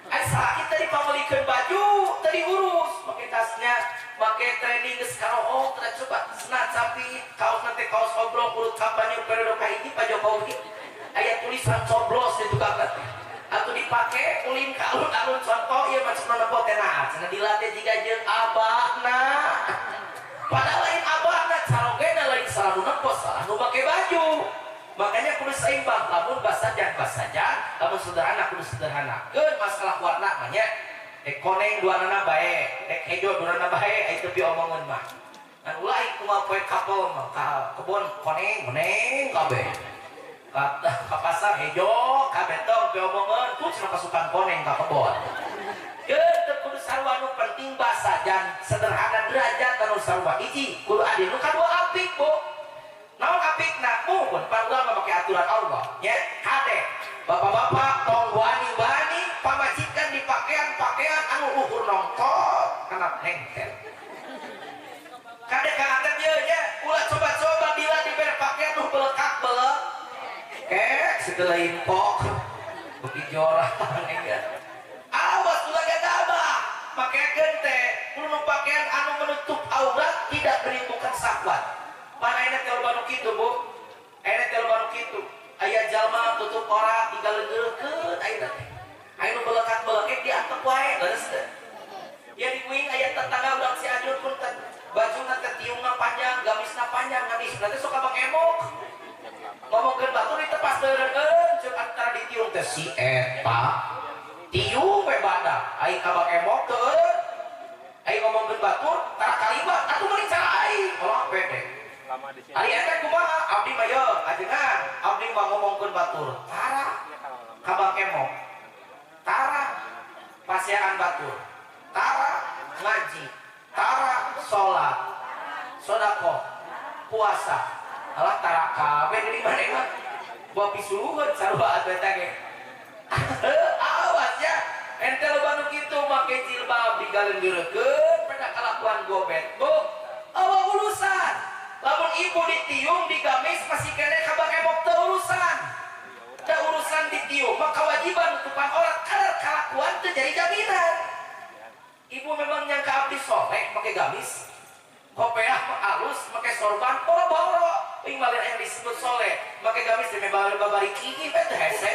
[SPEAKER 1] asa kita dipamulikeun baju tadi urus make tasnya make training geus karohong teh coba senat sapi kaos nanti kaos obrol urut kampanye periode ka hiji Pak Jokowi aya tulisan coblos di tukang teh atuh dipake ulin ka alun-alun contoh ieu mah cenah nempo teh naha cenah dilatih jiga jeung abahna padahal lain abahna carogena lain salah nu nempo salah nu make baju makanya kudu seimbang lamun basajan lamun sederhana kudu sederhana keun masalah warna mah nya koneng duanana bae hejo duanana bae itu pi omongan mah kan ulah kumaha poe kapol mah ka kebon koneng kabeh ka pasar hejo kabeh tong pi omongan ku cenah pasukan koneng ka kebon keun teu kudu sarua nu penting basajan sederhana derajat anu sarua hiji kudu adil nu kadua apik Bu naon apikna muhun panggul memakai aturan Allah ya kade bapak-bapak tong wani-wani pamajikan di pakaian anu luhur nongkot kana hengkel kade ka atep ye nya ulah coba-coba bila dibere pakaian nu belekak-belek kek segala impok beuki jorang engga awas ulah gadabah pakekeun teh kudu pakaian anu menutup aurat tidak menimbulkan syahwat mana enak kalau banu kitu Bu enak kalau banu kitu aya jalma tutup ora tinggal leungeukeun ayeuna teh aya nu
[SPEAKER 2] nanti suka bang emok ngomongkeun batur ditepas teureun ceuk antara ditiung teh si eta tiung we badak ai ka bang emok teu ai ngomongkeun batur tara kalimat atuh meuring cara aing ulah pede ari eta kumaha abdi mah yeuh ajengan abdi mah ngomongkeun batur tara ka bang emok tara paseaan batur tara ngaji tara sholat sodako puasa alah tara kabeh di mana mah bawa pisuluhan sarua eta ge awas ya ente loba nu kitu make jilbab digalenggeureukeun peda kalakuan gobet bu awa urusan lamun ibu ditiung digamis masih kene kabang emok teu urusan teu urusan ditiung maka kewajiban nutupan orang kadar kalakuan teu jadi jaminan ibu memang nyangka abdi soleh pakai gamis kopeah halus pakai sorban boro-boro ing balik yang disebut soleh pakai gamis demi babari kiki teh hese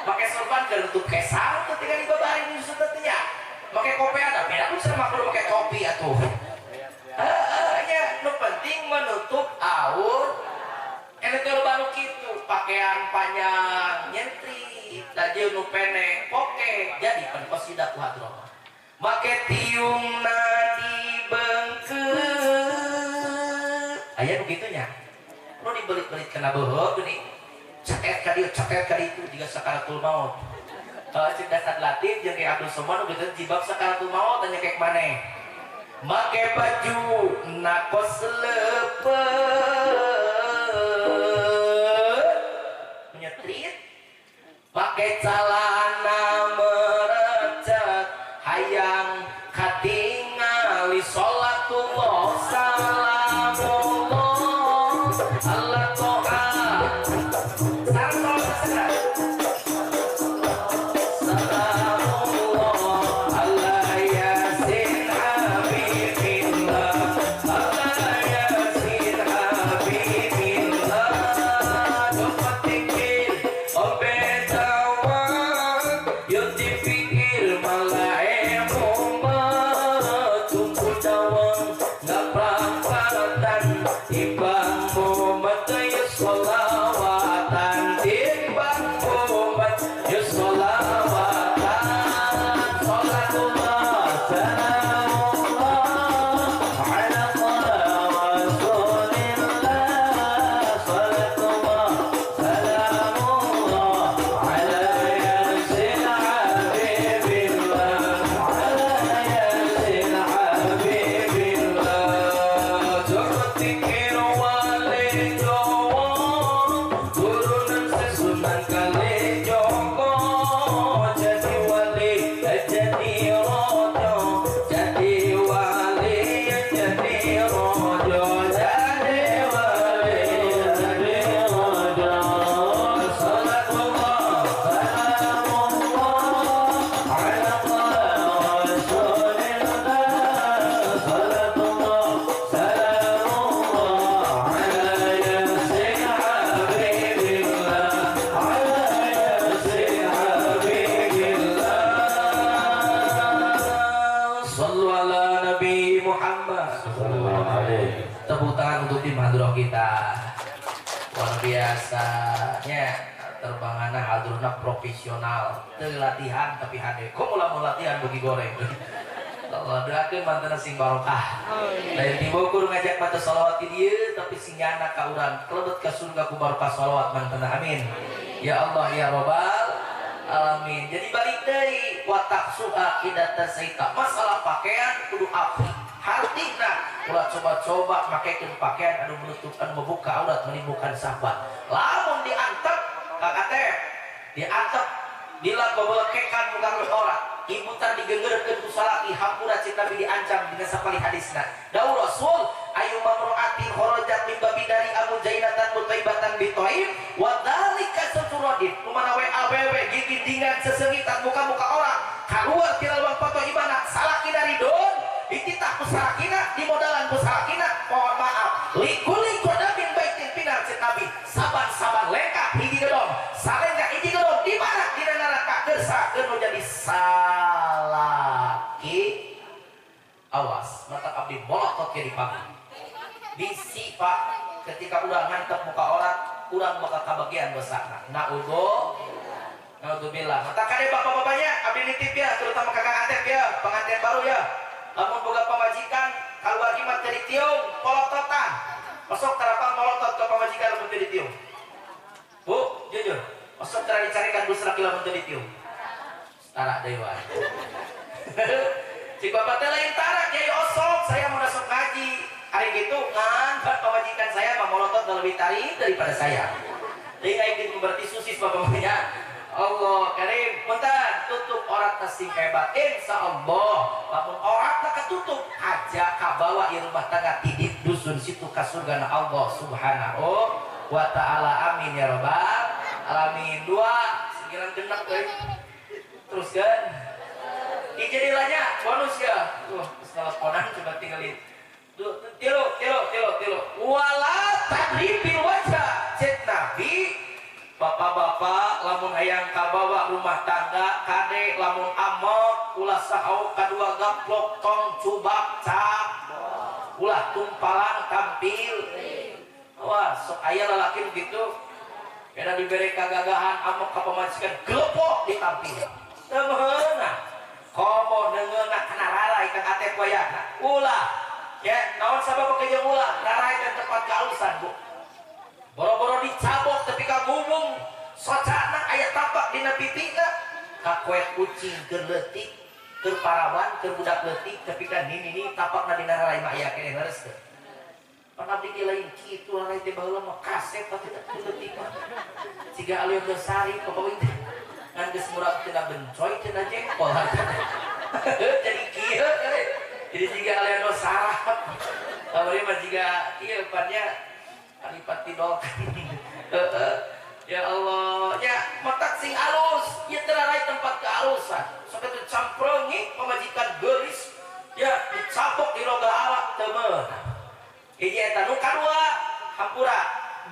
[SPEAKER 2] pakai sorban keur nutup kesang teh tinggal dibabari di sudutnya pakai kopeah da beda pun sama kudu pakai topi atuh nya nu penting menutup aurat ene teh baru kitu pakaian panjang nyentri da jeung nu pendek poke jadi pan qasidah ku hadroh make tiungna dibengkeut aya nu kitu nya nu dibelit-belit kana beuheug geuning caket ka dieu caket ka ditu jiga sakaratul maut cek dasar latif jeung Abdul Somad nu geuteun jibab sakaratul maut tanya kek maneh make baju na kos leupeut nyetrit make celana merecet hayang katingali sholatullah salamullah ala to'at salamullah ala yasin habibillah ala yasin habibillah dopatikil obetawan yuk dipikir malah Ibang Muhammad ya sholawatan Ibang Muhammad ya sholawatan Salatullah salamullah ala rasulillah Salatullah salamullah ala yasin habibillah ala yasin habibillah pikir wale jowo turunan sesunan kali joko jadi wali jadi rojo jadi wali jadi rojo jadi wali jadi rojo salatullah salamullah ala rasulillah salatullah tepuk tangan untuk tim hadroh kita luar biasanya terbanganna hadrohna profesional teu latihan tapi hade kok ulah latihan bagi goreng Allah doakeun mantena sing barokah lain tiba kudu ngajak maca shalawat di dieu tapi sing nyana ka urang kelebet ka surga ku barokah shalawat mantena amin ya Allah ya Rabbal alamin jadi balik deui wa taqsuha idata saita masalah pakaian kudu apik hartina ulah coba-coba makekeun pakaian anu menutup anu membuka aurat menimbulkan syahwat lamun diantep kakate diantep bila babelekekan muka aurat ibu tar digenggerkeun ku salaki hampura cik Nabi diancam dengan sapali hadisna dawu Rasul ayu mamraatin kharajat min babi dari Abu Jainatan mutaibatan bi Thaif wa dzalika saturadin kumana we awewe gigindingan sesengitan muka-muka orang keluar ti lawang foto ibana salaki dari don dititah pusalakina di modalan pusalakina mohon maaf likuli kodabin baitin pinar cik Nabi saban-saban lengkap hiji gedong salengka hiji gedong di mana di neraka kersa keur jadi salaki awas mata abdi molotot ke di pagi bisi pak ketika udah ngantep muka orang bakal kebagian dosana. Naudzubillah. Mata kade bapak-bapaknya abdi nitip ya, terutama kakak Atep ya, pengantin baru ya. Lamun boga pamajikan keluar imat dari tiung polototan. Masuk terapan molotot ke pamajikan lamun dari tiung. Bu, jujur. Masuk tera dicarikan busra kila lamun dari tiung. Tarak dewa. Si bapak teh lain tarak jadi osok, saya mau masuk ngaji. Hari gitu kan pamajikan saya molotot lebih tarik daripada saya. Jadi kayak gitu berarti susis bapak-bapaknya. Allah karim punten tutup orat sing hebat insyaallah lamun orat ketutup aja kabawa ieu rumah tangga tidip dusun situ ka surgana Allah subhanahu wa ta'ala amin ya rabbal alamin. Dua segiran genep euy teruskeun ijadilahnya bonus ya tuh geus teleponan coba tinggalin tilu wala tadribil wajah cek nabi. Bapak-bapak lamun hayang kabawa rumah tangga kade lamun amok ulah sahau kadua gaplok tong cubak cap ulah tumpalang tampil. Wah sok aya lalaki begitu beda diberi kagagahan amok ka pamajikan glepok ditampil temeuna komo neungeuna kana rarai kang Atep wayahna ulah ya naon sabab kejeung ulah rarai dan tempat kausan Bu boro-boro dicabok tapi ngumung socana aya tapak dina pipinya kakuet kucing keur leutik keur parawan keur budak leutik tapi kan ini tapakna dina rarai mah aya keneh leres teh pan abdi ge lain kitu rarai teh baheula mah kaset tapi teh leutik mah siga alieu Besari pokoknya teh ngan geus murag cenah bencoy cenah jengkol jadi kieu jadi siga alieu sarap kamari mah siga ieu pannya alipat tidok. Ya Allah ya matak sing alus ya terarai tempat kealusan sok itu camprengi pemajikan geris ya dicapok di roga awak temen hiji eta nu kadua hampura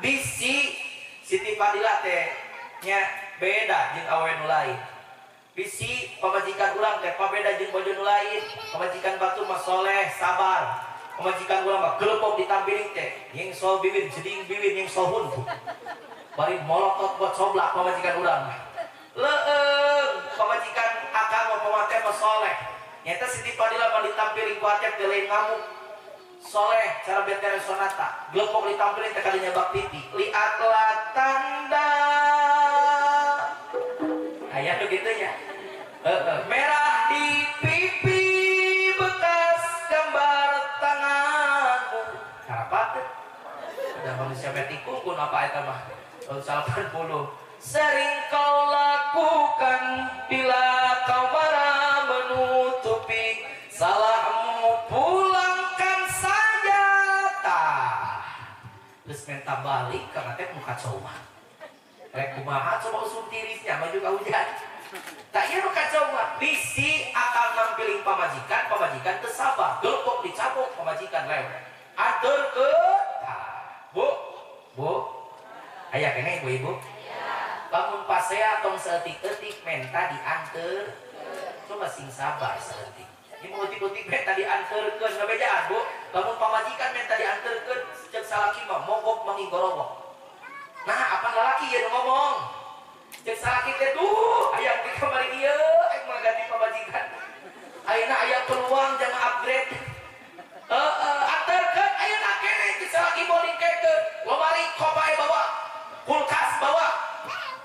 [SPEAKER 2] bisi Siti Fadilah teh nya beda jeung awewe nu lain bisi pemajikan urang teh pabeda jeung bojo nu lain pemajikan batur mah soleh sabar pemajikan urang mah glepok ditampiling teh yang so bibin jeding bibin yang so hunku bari molotot buat soblak pemajikan urang leung pemajikan akang mah pamajikan mah soleh nyata Siti Fadilah mah ditampiling ku Atep teh lain ngamuk soleh cara betere sonata glepok ditampiling teh kadinya bak pipi liatlah tanda aya begitu nya merah di pipi bekas gambar tanganmu harapan ada manusia metikung pun apa itu mah tahun 80 sering kau lakukan bila kau marah menutupi salahmu pulangkan saja terus minta balik karena teh muka coba rek kumaha coba usum tirisnya maju ka hujan tak iya nu kacau mah bisi akan nampiling pamajikan teu sabar glepok dicabok pamajikan lewat aturkeun bu aya keneh ibu bangun pasea tong seetik-etik menta dianter coba sing sabar seetik ieu utik-utik menta dianterkeun ngabejaan Bu bangun pamajikan menta dianterkeun ceuk salaki mah mogok mangi gorowok nah apa lalaki ieu ngomong ceuk salaki teh duh aya di kamari ieu aing mah ganti pamajikan ayeuna aya peluang jangan upgrade anterkeun ayeuna keneh ceuk salaki bowling kekeun lomari kopae bawa kulkas bawa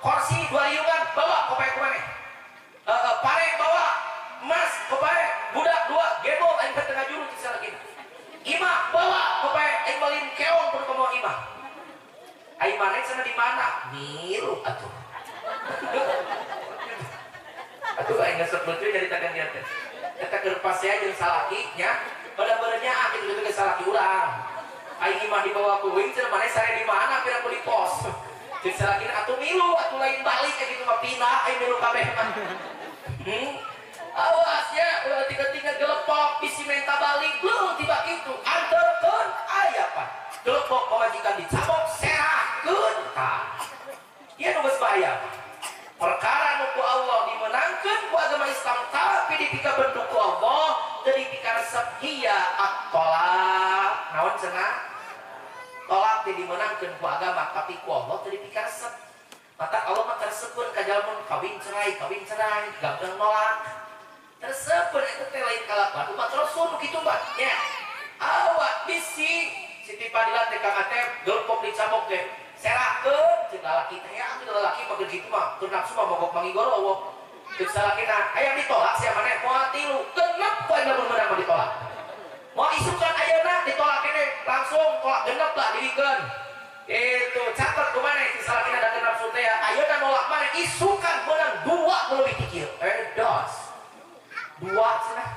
[SPEAKER 2] kursi 2 liungan bawa kopae kumane pare bawa emas kopae budak 2 gebol aing teh tengah juru ceuk salaki imah bawa kopae aing balin keong kudu ka imah aing mane sana di mana milu atuh atuh aing ngesep beuteuy jadi tagan dia teh eta keur pasea jeung salaki nya bener-benernya akhir itu ke salaki urang aing imah dibawa ku wing cenah mane sare di mana pira ku di pos ceuk salaki atuh milu atuh lain balik kayak gitu mah pindah aing milu kabeh mah awas ya ulah tiga-tiga gelepok bisi menta balik belum tiba gitu anterkeun aya pan gelepok pamajikan dicabok serahkeun tah ieu nu geus bahaya perkara nu ku Allah dimenangkeun ku agama Islam tapi dipika bentuk ku Allah teu dipika resep hiya at-tolak naon cenah tolak teh mata Allah mah tersebut kajalmun kawin cerai gampang nolak tersebut itu teh lain kalakuan umat Rasul kitu mbak nya awak bisi Siti Fadilah teh kang teh gelpok dicabok teh serakeun ceuk lalaki teh ya atuh lalaki mah kitu mah teu nafsu mah mogok mangigoro ceuk salakina aya ditolak sia maneh moal 3 genep poe lamun meunang mah ditolak mau isukan ayeuna ditolak keneh langsung tolak genep lah dirikeun itu catat kumaneh si salakina da nafsu teh ayeuna nolak maneh isukan meunang 2 leuwih tikil dos 2 cenah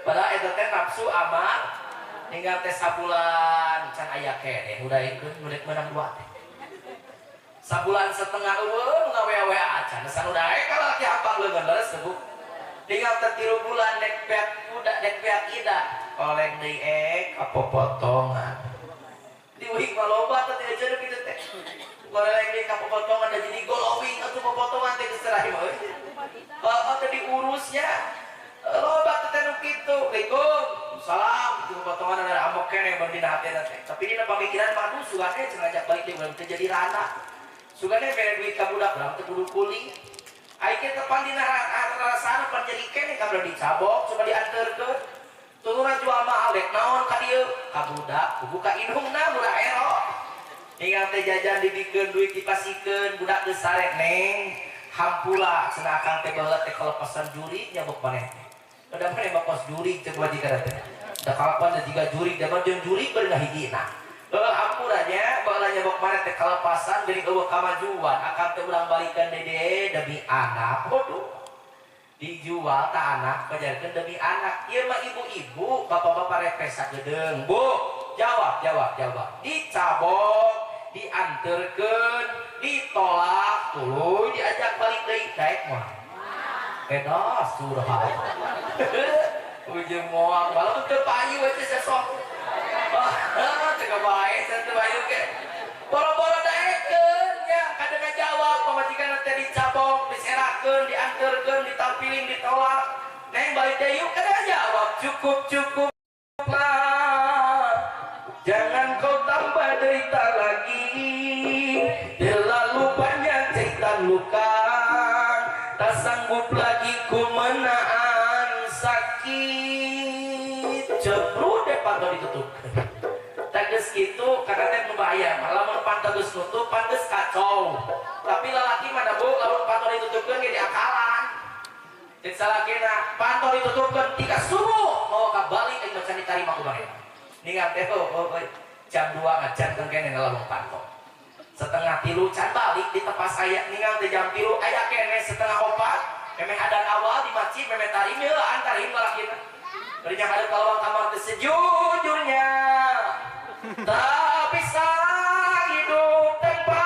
[SPEAKER 2] padahal eta teh nafsu amat tinggal teh sabulan can aya keneh udah ikut murid menang 2 teh sabulan setengah eueuh ngawe-awe can san udah kalau laki hafal leungeun leres teh Bu tinggal teh 3 bulan dek beak budak dek beak ida oleh deui kapopotongan diuing maloba teh ajeun kitu teh oleh deui kapopotongan da jadi golowing atuh popotongan teh geus terakhir mah euy teh diurusnya loba teh nu kitu Assalamualaikum salam itu potongan ada amok keneh berdina hati teh tapi dina pamikiran mah aduh sugane cenah ngajak balik deui urang teh jadi rana sugane bere duit ka budak urang teh kudu kuling ai ge tepan dina rasana pan jadi keneh ka budak dicabok coba dianterkeun turunan jual mahal dek naon ka dieu ka budak buka indungna budak ero tinggal teh jajan dibikeun duit dipasikeun budak geus sare neng hampula cenah akang teh baheula teh kalepasan juri nyabok maneh udah mana yang kos juri coba jika ada dah kalapan dan jika juri dapat jeung juri berenah hijina ampurannya balanya bok mana teh kalepasan dari eueuh kamajuan akan teh urang balikan dede demi anak waduh dijual ta anak pajarkeun demi anak ieu mah ibu-ibu bapak-bapak repesa gedeung Bu jawab dicabok dianterkeun ditolak tuluy diajak balik deui daek mah edas surah ujung moal kalau teu payu we sesok teu bae teu payu ge boro-boro daekeun nya kada ngajawab pamajikan teh dicabok diserakeun dianterkeun ditampilin ditolak neng balik deui yuk kada ngajawab cukup lah jangan kau tambah derita lagi terlalu banyak jahitan luka tak sanggup lagi ku menahan sakit cebrut deh pantau ditutup tak geus kitu karena teh nu bahaya lamun pantau geus nutup pantes kacau tapi lalaki mana Bu lamun pantau ditutupkeun ge diakalan jeung salakina pantau ditutupkeun tika subuh mau ka balik aing macan ditarima ku maneh ningal teh jam 2 ngajan kengkene lamun pantau setengah 3 can balik di tempat saya ningal teh jam 3 aya keneh setengah 4 memeh adan awal di masjid memeh tarim heula antarim lalakina berinya hadap kalawang kamar teh sejujurnya tak bisa hidup tanpa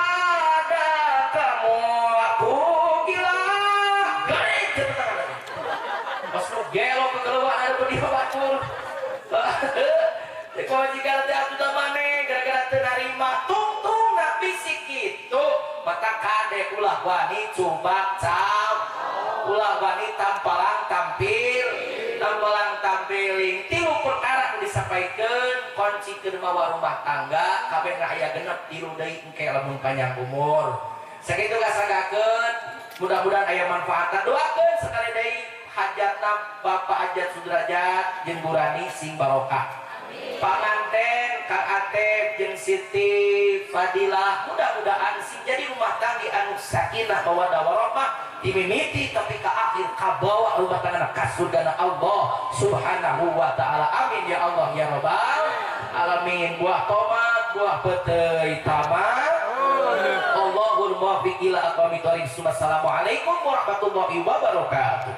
[SPEAKER 2] ada kamu aku gila garing cepetan pas nu gelo kekeluar ada bedi bacur teh jika teh atuh maneh gara-gara teu narima tungtung na bisik kitu mata kade ulah wani coba cap ulah wani tampalang tampiling 3 perkara nu disampaikeun kunci keur mawa rumah tangga kabeh aya genep 3 deui engke lamun panjang umur sakitu gasagakeun mudah-mudahan aya manfaatna doakeun sekali deui hajatna Bapak Hajat Sudrajat jeung Burani sing barokah panganten Kang Atep jeung Siti Fadilah mudah-mudahan sing jadi rumah tangga anu sakinah mawaddah warahmah dimimiti tapi ka akhir kabawa rumah tangga ka surgana Allah subhanahu wa ta'ala amin ya Allah ya rabbal alamin buah tomat buah peteuy tamat Allahul muwaffiq ila aqwamit thoriq. Assalamualaikum warahmatullahi wabarakatuh.